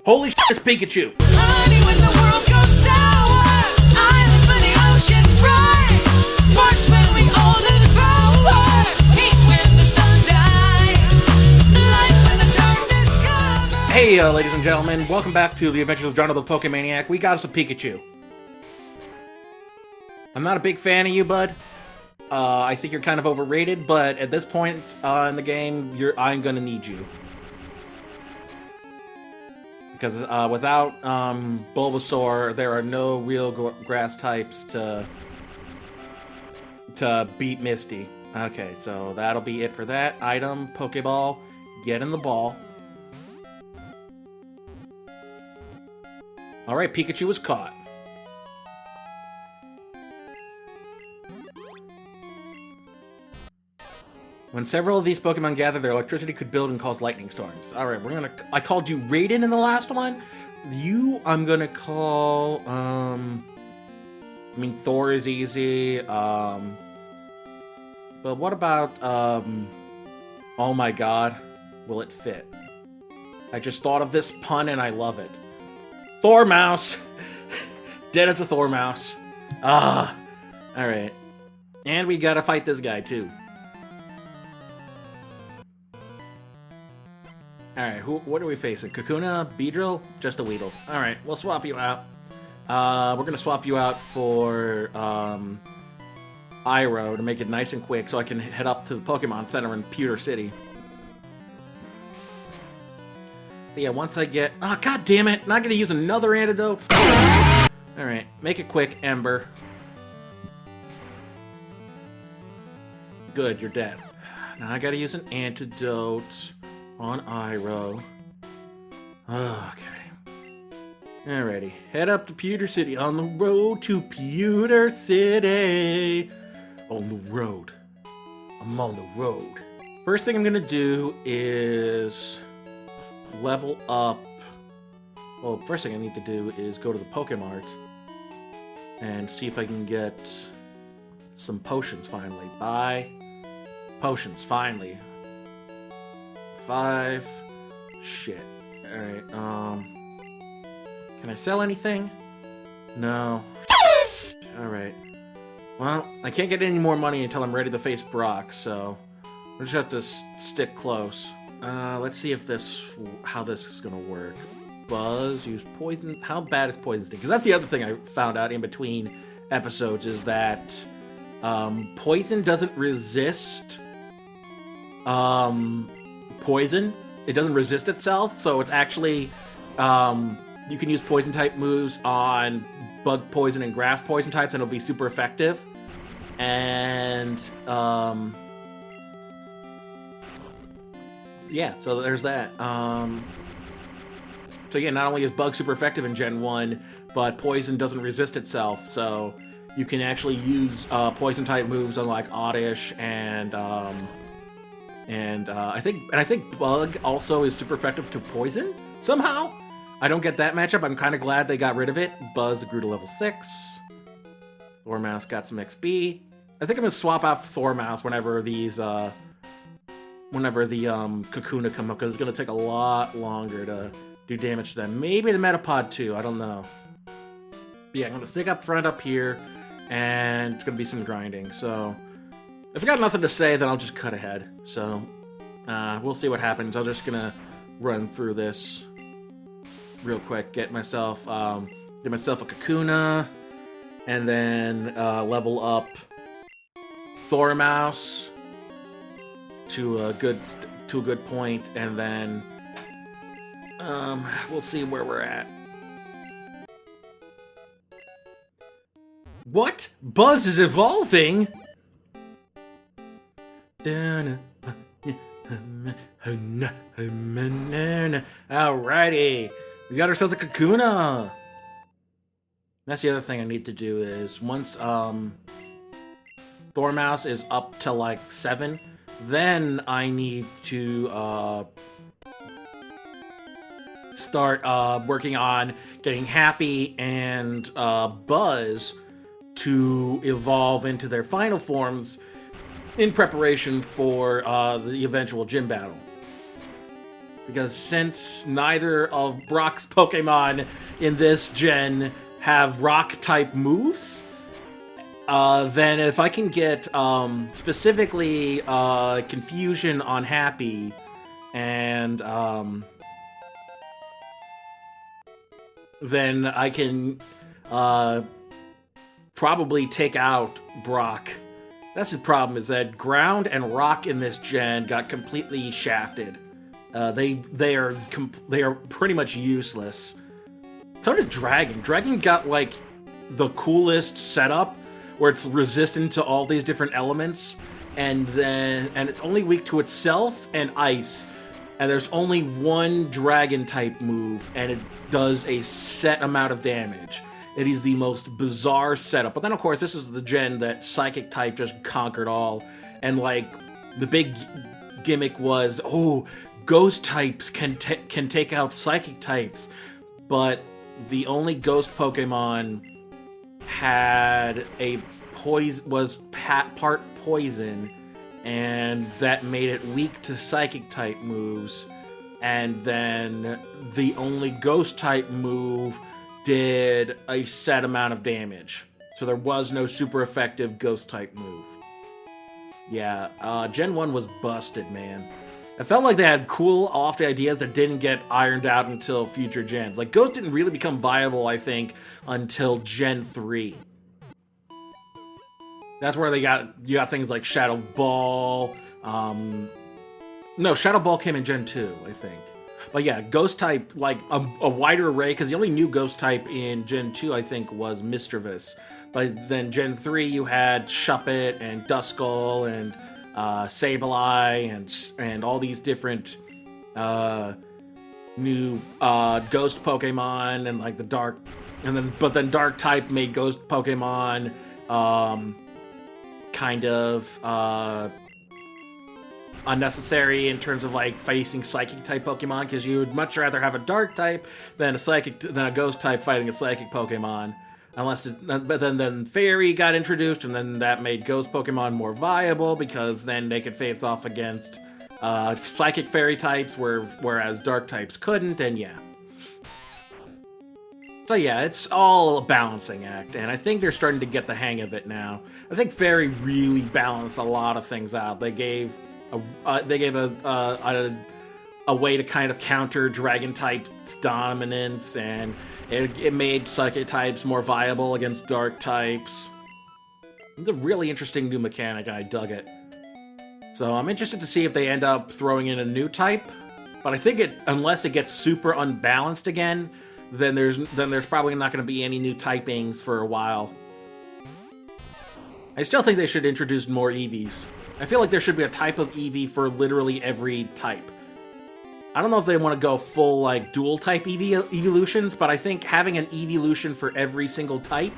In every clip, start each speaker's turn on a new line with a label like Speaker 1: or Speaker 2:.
Speaker 1: Holy shit, it's Pikachu!
Speaker 2: Honey, when the world goes sour, islands when the oceans rise, sparks when we all lose power, heat when the sun dies, light when the darkness covers.
Speaker 1: Hey, ladies and gentlemen, welcome back to the Adventures of Jonno the PokéManiac. We got us a Pikachu. I'm not a big fan of you, bud. I think you're kind of overrated, but at this point in the game, I'm gonna need you. Because without Bulbasaur, there are no real grass types to beat Misty. Okay, so that'll be it for that. Item, Pokeball, get in the ball. Alright, Pikachu was caught. When several of these Pokemon gather, their electricity could build and cause lightning storms. Alright, I called you Raiden in the last one. You, I'm gonna call, I mean, Thor is easy, but what about, oh my god, will it fit? I just thought of this pun and I love it. Thor Mouse! Dead as a Thor Mouse. Alright. And we gotta fight this guy, too. Alright, what are we facing? Kakuna? Beedrill? Just a Weedle. Alright, we'll swap you out. We're gonna swap you out for, Iroh to make it nice and quick so I can head up to the Pokemon Center in Pewter City. But yeah, once I get... Oh, god damn it! Not gonna use another antidote! Alright, make it quick, Ember. Good, you're dead. Now I gotta use an antidote on Iroh. Okay. Alrighty. Head up to Pewter City. On the road to Pewter City. On the road. I'm on the road. First thing I'm gonna do is level up. Well, first thing I need to do is go to the Pokemart and see if I can get some potions finally. Buy potions, finally. 5. Shit. Alright, can I sell anything? No. Alright. Well, I can't get any more money until I'm ready to face Brock, so we'll just have to stick close. Let's see if how this is gonna work. Buzz, use poison. How bad is poison sting? Because that's the other thing I found out in between episodes is that poison doesn't resist poison. It doesn't resist itself, so it's actually you can use poison type moves on bug poison and grass poison types and it'll be super effective. And yeah, so there's that. So yeah, not only is bug super effective in Gen 1, but poison doesn't resist itself, so you can actually use poison type moves on like Oddish and I think Bug also is super effective to Poison, somehow? I don't get that matchup, I'm kind of glad they got rid of it. Buzz grew to level 6. Thormouse got some XP. I think I'm going to swap out Thormouse whenever these, whenever the Kakuna come up, because it's going to take a lot longer to do damage to them. Maybe the Metapod too, I don't know. But yeah, I'm going to stick up front up here, and it's going to be some grinding, so... If I got nothing to say, then I'll just cut ahead. So, we'll see what happens. I'm just gonna run through this real quick. Get myself a Kakuna, and then level up Thormouse to a good point, and then we'll see where we're at. What? Buzz is evolving? Alrighty, we got ourselves a Kakuna. That's the other thing I need to do is once Thormouse is up to like 7, then I need to start working on getting Happy and Buzz to evolve into their final forms in preparation for the eventual gym battle. Because since neither of Brock's Pokemon in this gen have rock-type moves, then if I can get specifically Confusion on Happy and then I can probably take out Brock. That's the problem, is that Ground and Rock in this gen got completely shafted. They are pretty much useless. So did Dragon. Dragon got like the coolest setup where it's resistant to all these different elements, and it's only weak to itself and ice. And there's only one Dragon type move, and it does a set amount of damage. It is the most bizarre setup. But then, of course, this is the gen that Psychic type just conquered all. And, like, the big gimmick was, oh, Ghost types can take out Psychic types. But the only Ghost Pokemon had was part Poison, and that made it weak to Psychic type moves. And then the only Ghost type move did a set amount of damage. So there was no super effective Ghost type move. Yeah, Gen 1 was busted, man. It felt like they had cool, lofty ideas that didn't get ironed out until future gens. Like, Ghost didn't really become viable, I think, until Gen 3. That's where you got things like Shadow Ball. No, Shadow Ball came in Gen 2, I think. But yeah, Ghost type, like a wider array, because the only new Ghost type in Gen 2, I think, was Mischievous. But then Gen 3, you had Shuppet and Duskull and Sableye and all these different new Ghost Pokemon, and like the Dark, but then Dark type made Ghost Pokemon kind of unnecessary in terms of like facing Psychic type Pokemon, because you would much rather have a Dark type than a Ghost type fighting a Psychic Pokemon. But then Fairy got introduced, and then that made Ghost Pokemon more viable, because then they could face off against Psychic Fairy types, whereas Dark types couldn't, and yeah. So yeah, it's all a balancing act, and I think they're starting to get the hang of it now. I think Fairy really balanced a lot of things out. They gave a way to kind of counter Dragon type's dominance, and it made Psychic types more viable against Dark types. It's a really interesting new mechanic, and I dug it. So I'm interested to see if they end up throwing in a new type, but I think unless it gets super unbalanced again, then there's probably not going to be any new typings for a while. I still think they should introduce more EVs. I feel like there should be a type of EV for literally every type. I don't know if they want to go full like dual type evolutions, but I think having an evolution for every single type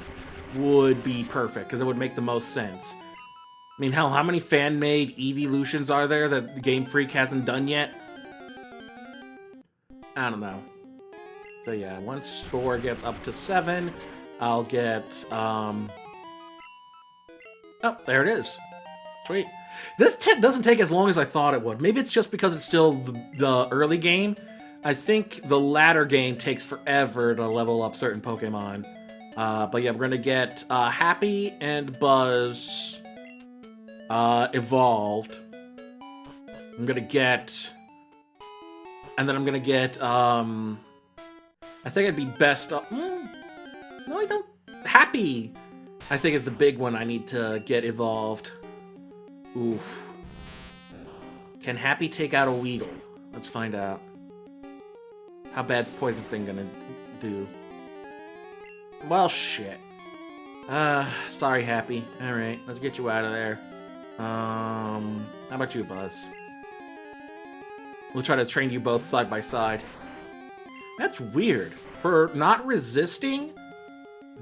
Speaker 1: would be perfect, because it would make the most sense. I mean, hell, how many fan-made evolutions are there that Game Freak hasn't done yet? I don't know. So yeah, once 4 gets up to 7, I'll get, oh, there it is. Sweet. This doesn't take as long as I thought it would. Maybe it's just because it's still the early game. I think the latter game takes forever to level up certain Pokemon. But yeah, we're going to get Happy and Buzz evolved. I'm going to get... And then I'm going to get... I think it'd be best... no, I don't... Happy, I think, is the big one I need to get evolved. Oof. Can Happy take out a Weedle? Let's find out. How bad's Poison Sting gonna do? Well, shit. Sorry, Happy. Alright, let's get you out of there. How about you, Buzz? We'll try to train you both side by side. That's weird. For not resisting,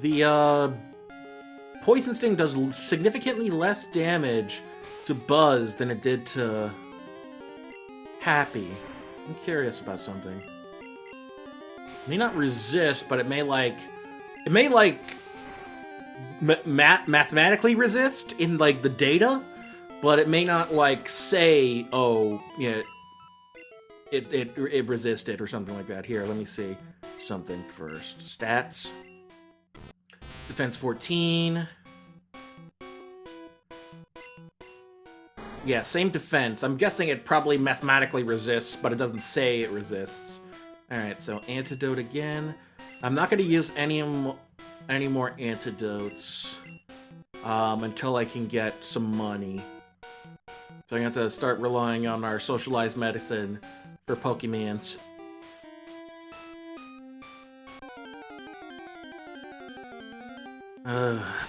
Speaker 1: the Poison Sting does significantly less damage to Buzz than it did to Happy. I'm curious about something. It may not resist, but it may mathematically resist in like the data, but it may not like say, oh, yeah, it resisted or something like that. Here, let me see something first. Stats. Defense 14. Yeah, same defense. I'm guessing it probably mathematically resists, but it doesn't say it resists. Alright, so antidote again. I'm not going to use any more antidotes until I can get some money. So I have to start relying on our socialized medicine for Pokemans.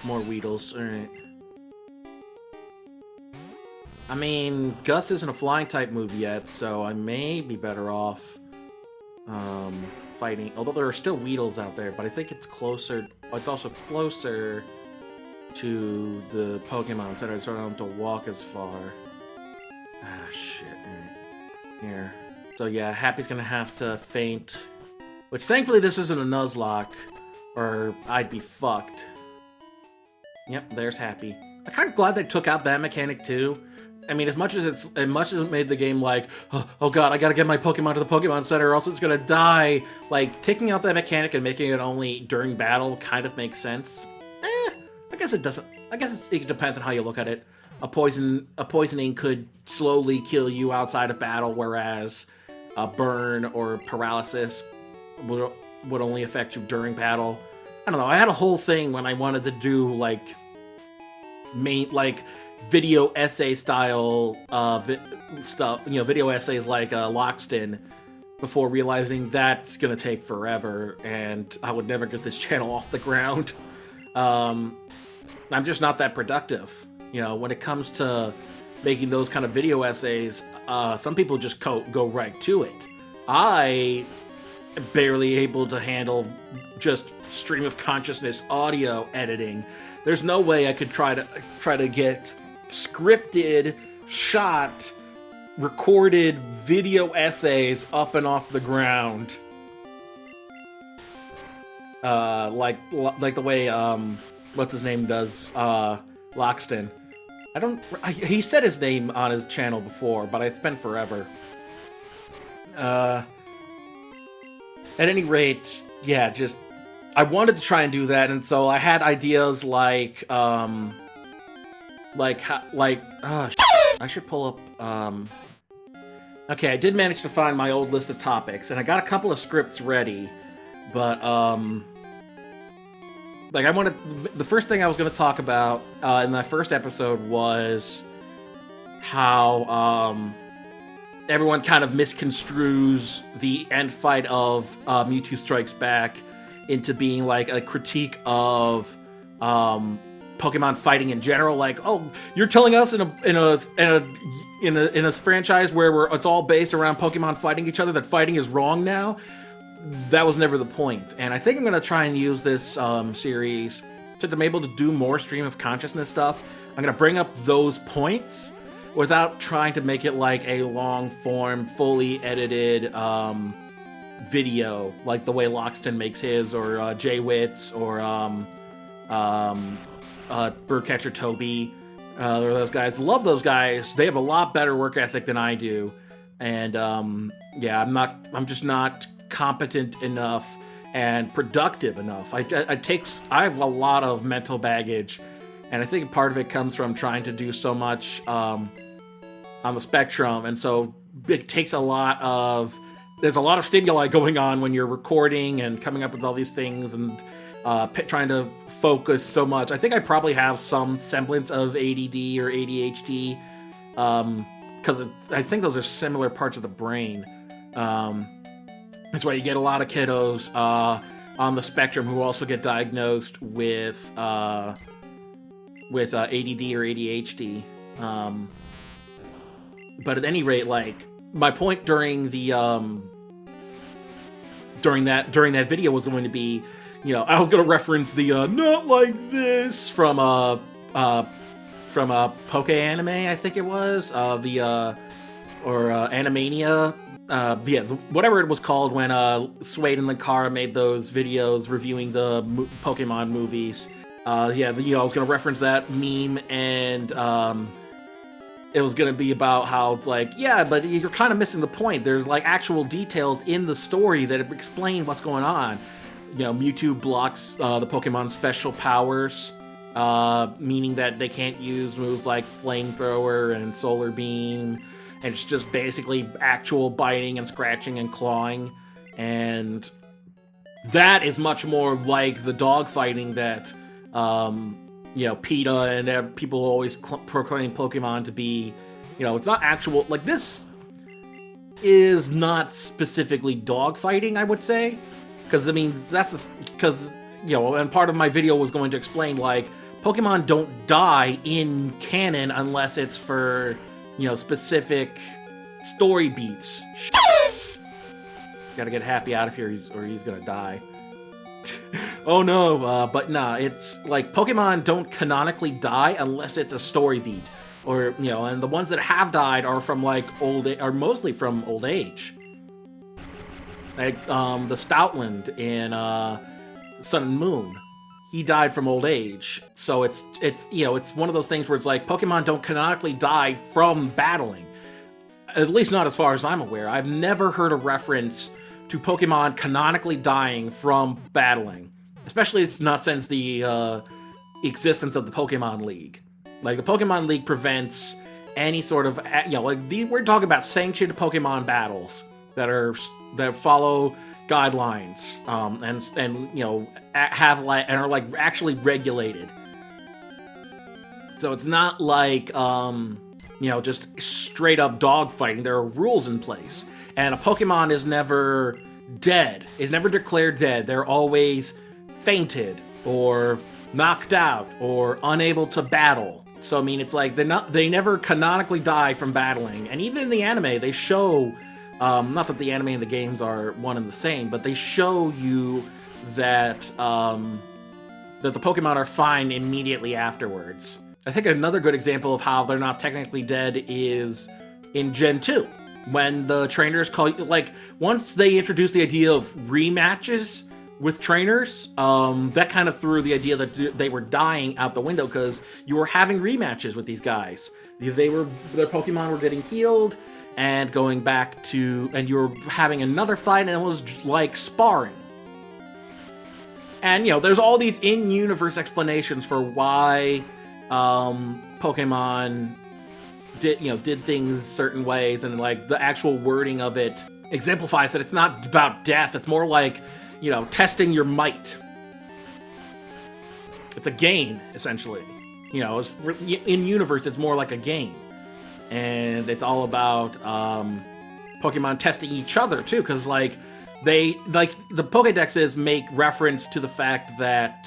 Speaker 1: More Weedles. Alright. I mean, Gus isn't a flying type move yet, so I may be better off fighting. Although there are still Weedles out there, but I think it's closer. It's also closer to the Pokemon Center, so I don't have to walk as far. Ah, shit. Right. Here. So yeah, Happy's gonna have to faint. Which thankfully this isn't a Nuzlocke, or I'd be fucked. Yep, there's Happy. I'm kind of glad they took out that mechanic too. I mean, as much as it made the game like, oh god, I gotta get my Pokemon to the Pokemon Center or else it's gonna die. Like, taking out that mechanic and making it only during battle kind of makes sense. I guess it doesn't. I guess it depends on how you look at it. A poisoning could slowly kill you outside of battle, whereas a burn or paralysis would only affect you during battle. I don't know. I had a whole thing when I wanted to do like video essay style stuff, video essays like Loxton, before realizing that's gonna take forever and I would never get this channel off the ground. I'm just not that productive. When it comes to making those kind of video essays, some people just go right to it. I am barely able to handle just stream of consciousness audio editing. There's no way I could try to get scripted, shot, recorded video essays up and off the ground. Like the way what's his name does, Loxton. He said his name on his channel before, but it's been forever. At any rate, yeah, I wanted to try and do that, and so I had ideas like I should pull up, okay, I did manage to find my old list of topics, and I got a couple of scripts ready, but, the first thing I was going to talk about, in my first episode was how, everyone kind of misconstrues the end fight of, Mewtwo Strikes Back into being, like, a critique of, Pokemon fighting in general. Like, oh, you're telling us in a franchise where it's all based around Pokemon fighting each other that fighting is wrong now? That was never the point. And I think I'm going to try and use this series, since I'm able to do more stream of consciousness stuff, I'm going to bring up those points without trying to make it like a long-form, fully edited video, like the way Loxton makes his, or J-Wits, or Birdcatcher Toby, or those guys. Love those guys. They have a lot better work ethic than I do. And, yeah, I'm just not competent enough and productive enough. I have a lot of mental baggage, and I think part of it comes from trying to do so much on the spectrum, and so it takes there's a lot of stimuli going on when you're recording and coming up with all these things and trying to focus so much. I think I probably have some semblance of ADD or ADHD, because I think those are similar parts of the brain. That's why you get a lot of kiddos on the spectrum who also get diagnosed with ADD or ADHD. But at any rate, like, my point during the during that video was going to be, I was going to reference the "not like this" from PokéAnime, I think it was, Animania. Yeah, whatever it was called when Suede and Linkara made those videos reviewing the Pokemon movies. Yeah, I was going to reference that meme and it was going to be about how it's like, yeah, but you're kind of missing the point. There's like actual details in the story that explain what's going on. You know, Mewtwo blocks the Pokemon special powers, meaning that they can't use moves like Flamethrower and Solar Beam, and it's just basically actual biting and scratching and clawing, and that is much more like the dog fighting that, you know, PETA and people always proclaim Pokemon to be. You know, it's not actual, like, this is not specifically dog fighting, I would say. Because, I mean, because, you know, and part of my video was going to explain, like, Pokemon don't die in canon unless it's for, you know, specific story beats. Gotta get Happy out of here, or he's gonna die. Oh no, but nah, it's like Pokemon don't canonically die unless it's a story beat. Or, you know, and the ones that have died are from, like, are mostly from old age. Like, the Stoutland in, Sun and Moon. He died from old age. So it's, you know, it's one of those things where it's like, Pokemon don't canonically die from battling. At least not as far as I'm aware. I've never heard a reference to Pokemon canonically dying from battling. Especially not since the, existence of the Pokemon League. Like, the Pokemon League prevents any sort of, you know, like, we're talking about sanctioned Pokemon battles that follow guidelines, and you know, have like, and are like actually regulated. So it's not like, you know, just straight up dog fighting. There are rules in place, and a Pokemon is never dead. It's never declared dead. They're always fainted or knocked out or unable to battle. So I mean, it's like they never canonically die from battling. And even in the anime, they show, not that the anime and the games are one and the same, but they show you that that the Pokemon are fine immediately afterwards. I think another good example of how they're not technically dead is in Gen 2. When the trainers call you, like, once they introduced the idea of rematches with trainers, that kind of threw the idea that they were dying out the window, because you were having rematches with these guys. Their Pokemon were getting healed and going back to, and you were having another fight, and it was like sparring. And, you know, there's all these in-universe explanations for why Pokemon did things certain ways, and like the actual wording of it exemplifies that it's not about death. It's more like, you know, testing your might. It's a game, essentially. You know, in universe, it's more like a game, and it's all about Pokemon testing each other too, because like the Pokédexes make reference to the fact that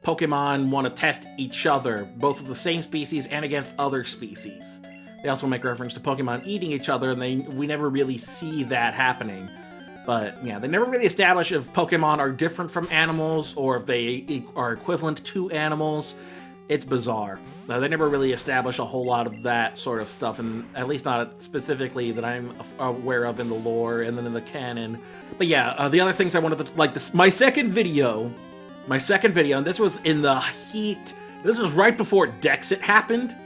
Speaker 1: Pokemon want to test each other, both of the same species and against other species. They also make reference to Pokemon eating each other, and we never really see that happening. But, yeah, they never really establish if Pokemon are different from animals or if they are equivalent to animals. It's bizarre. They never really establish a whole lot of that sort of stuff, and at least not specifically that I'm aware of in the lore and then in the canon. But yeah, the other things I wanted to, like, this, my second video, and this was in the heat, this was right before Dexit happened,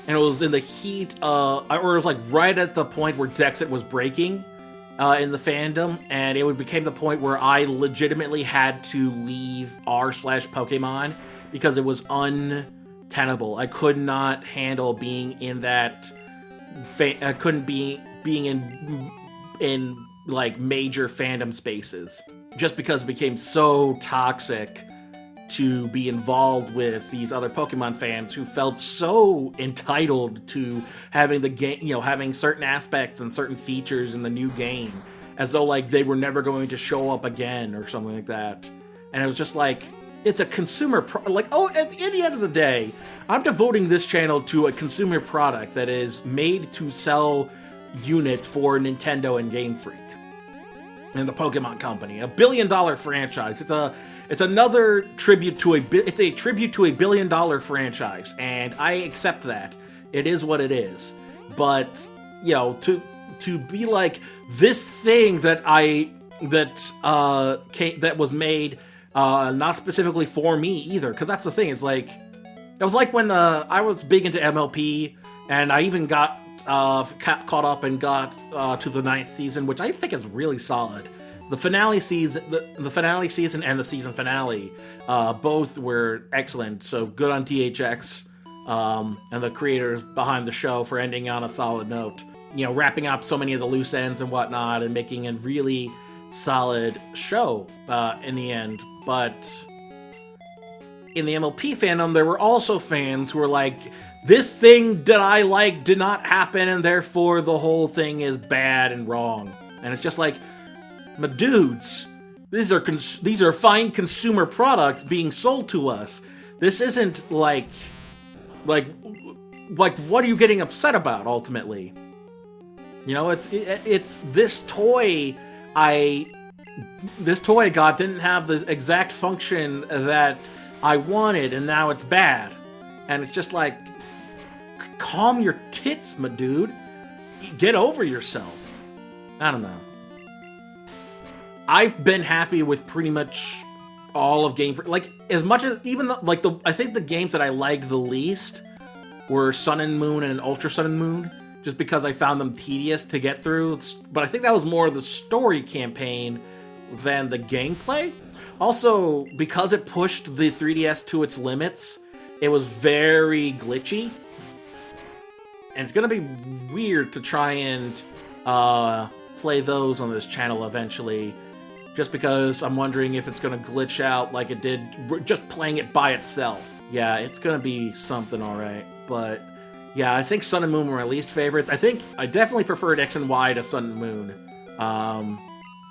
Speaker 1: and it was in the heat, or it was like right at the point where Dexit was breaking in the fandom, and it became the point where I legitimately had to leave r/Pokemon because it was untenable. I could not handle being in that, I couldn't be being in like major fandom spaces, just because it became so toxic to be involved with these other Pokemon fans who felt so entitled to having the game, you know, having certain aspects and certain features in the new game, as though like they were never going to show up again or something like that. And it was just like, it's a consumer like, oh, at the end of the day, I'm devoting this channel to a consumer product that is made to sell units for Nintendo and Game Freak and the Pokemon Company, $1 billion franchise. It's another tribute to it's a tribute to $1 billion franchise, and I accept that. It is what it is. But, you know, to be like this thing that was made not specifically for me either, because that's the thing. It's like, It was like when I was big into MLP, and I even got caught up and got to the 9th season, which I think is really solid. The finale season, the finale season, and the season finale, both were excellent. So good on THX and the creators behind the show for ending on a solid note. You know, wrapping up so many of the loose ends and whatnot, and making a really solid show in the end. But in the MLP fandom, there were also fans who were like, this thing that I like did not happen, and therefore the whole thing is bad and wrong. And it's just like, my dudes, these are fine consumer products being sold to us. This isn't like what are you getting upset about ultimately? You know, it's this toy I got didn't have the exact function that I wanted, and now it's bad. And it's just like, calm your tits, my dude. Get over yourself. I don't know. I've been happy with pretty much all of Game Freak. Like, as much as even I think the games that I liked the least were Sun and Moon and Ultra Sun and Moon, just because I found them tedious to get through. But I think that was more the story campaign than the gameplay. Also, because it pushed the 3DS to its limits, it was very glitchy. And it's gonna be weird to try and play those on this channel eventually, just because I'm wondering if it's gonna glitch out like it did just playing it by itself. Yeah, it's gonna be something, alright. But yeah, I think Sun and Moon were my least favorites. I think I definitely preferred X and Y to Sun and Moon.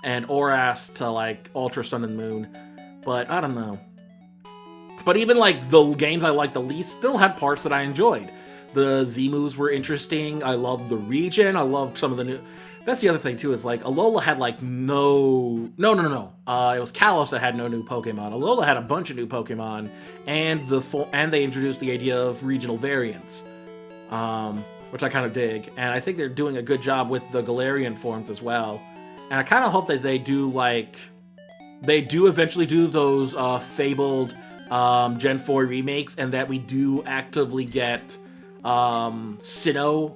Speaker 1: And Oras to like Ultra Sun and Moon. But I don't know. But even like the games I liked the least still had parts that I enjoyed. The Z-moves were interesting. I loved the region. I loved some of the new... That's the other thing, too, is, like, Alola had, like, no. It was Kalos that had no new Pokemon. Alola had a bunch of new Pokemon, and they introduced the idea of regional variants, which I kind of dig. And I think they're doing a good job with the Galarian forms as well. And I kind of hope that they do eventually do those fabled Gen 4 remakes, and that we do actively get Sinnoh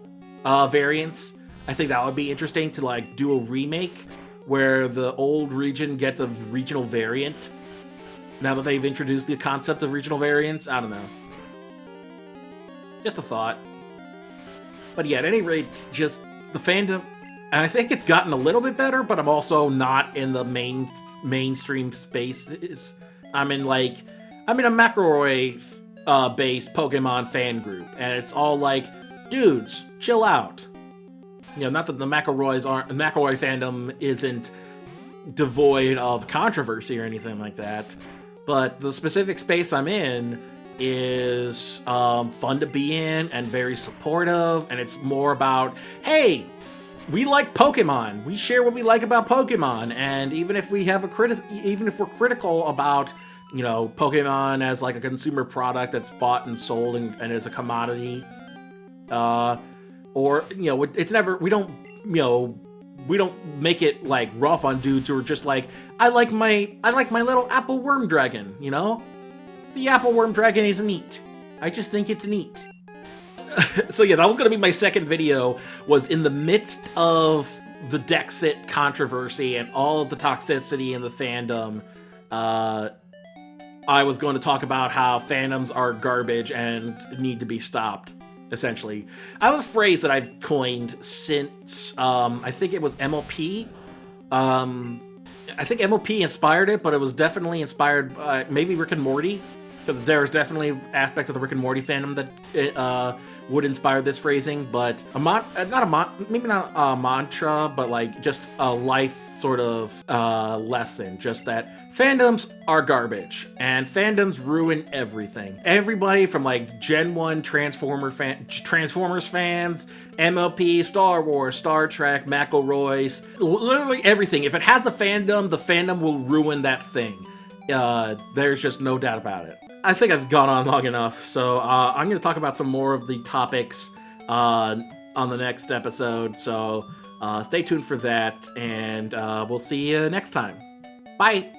Speaker 1: variants. I think that would be interesting to like do a remake where the old region gets a regional variant. Now that they've introduced the concept of regional variants, I don't know. Just a thought. But yeah, at any rate, just the fandom, and I think it's gotten a little bit better, but I'm also not in the mainstream space. I'm in a McElroy based Pokemon fan group, and it's all like, dudes, chill out. You know, not that the McElroy fandom isn't devoid of controversy or anything like that, but the specific space I'm in is fun to be in and very supportive, and it's more about, hey, we like Pokemon. We share what we like about Pokemon, and even if we have even if we're critical about, you know, Pokemon as like a consumer product that's bought and sold and is a commodity, or, you know, it's never, we don't make it like rough on dudes who are just like, I like my little apple worm dragon, you know? The apple worm dragon is neat. I just think it's neat. So yeah, that was gonna be my second video, was in the midst of the Dexit controversy and all of the toxicity in the fandom, I was going to talk about how fandoms are garbage and need to be stopped. Essentially, I have a phrase that I've coined since I think it was MLP. I think MLP inspired it, but it was definitely inspired by maybe Rick and Morty, because there's definitely aspects of the Rick and Morty fandom that would inspire this phrasing. But maybe not a mantra, but like just a life sort of lesson. Just that fandoms are garbage, and fandoms ruin everything. Everybody from like Gen 1 Transformers fans, MLP, Star Wars, Star Trek, McElroy's, literally everything. If it has the fandom will ruin that thing. There's just no doubt about it. I think I've gone on long enough, so I'm going to talk about some more of the topics on the next episode, so stay tuned for that, and we'll see you next time. Bye!